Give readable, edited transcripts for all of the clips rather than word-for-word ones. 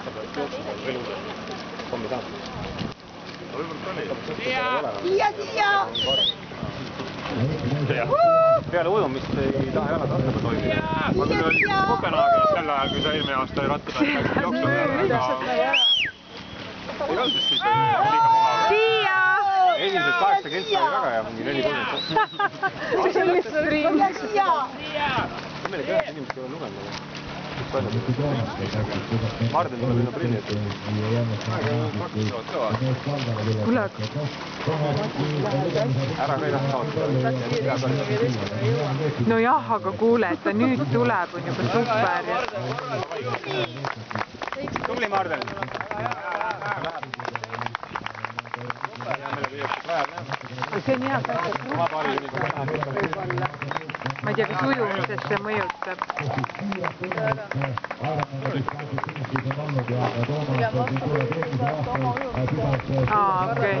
aasta pealt jooksma elude kommi saanud. Siia! Peale ujumist ei taha jalad rattama toimida. Ma küll olin Kopenhaagenis sel ajal, kui sa eelmine aasta oli ratta peal käisid jooksu peal, aga ei olnud vist siis liiga mugav. Siia! Esimesed 8 kiltsa oli väga hea, mingi 4-3. See oli stream. Meil ei peaks inimesed ei ole lugenud. Marden tuleb sinna prilli ette. Kuule, ära ka ei taha saada. no jah, aga kuule, et ta nüüd tuleb, on juba super. Tubli Marden! See on hea ma ei tea, kas ujumisest see mõjutab. Okei.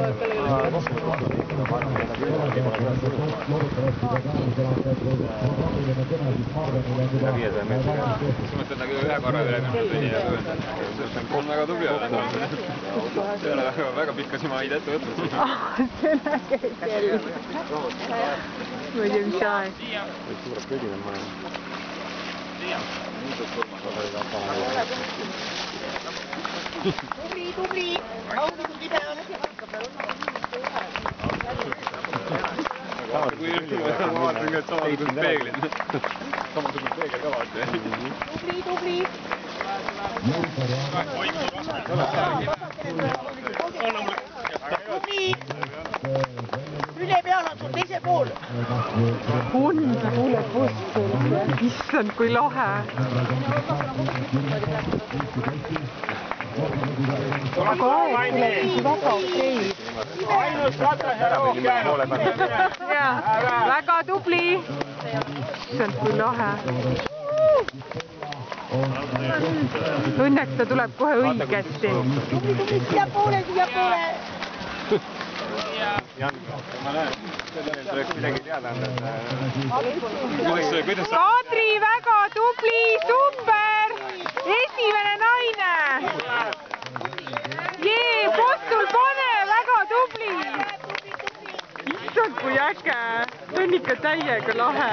Ühe korra üle on väga tubli olla. See ei ole väga pikkasi maid ette võtnud. See on äge kell. Ma ei tea, mis aeg. Suured kõigil on maja. Tubli! Rahulikult ise on. Kui ma vaatan ka, et samasugused peeglid. Samasugused peegel ka vaata. Tubli! Üle peal on sul teise pool. On, kuule, kuskil. Issand, kui lahe. Aga aeg läks väga okei. Ainus ratas ja roog jäänud. Jaa, väga tubli. Issand, kui lahe. Õnneks ta tuleb kohe õigesti. Siia poole! Ma näen, et oleks midagi teada anda. Kadri, väga tubli, super! Esimene naine! Jee, postul pane, väga tubli! Issand, kui äge! See on ikka täiega lahe.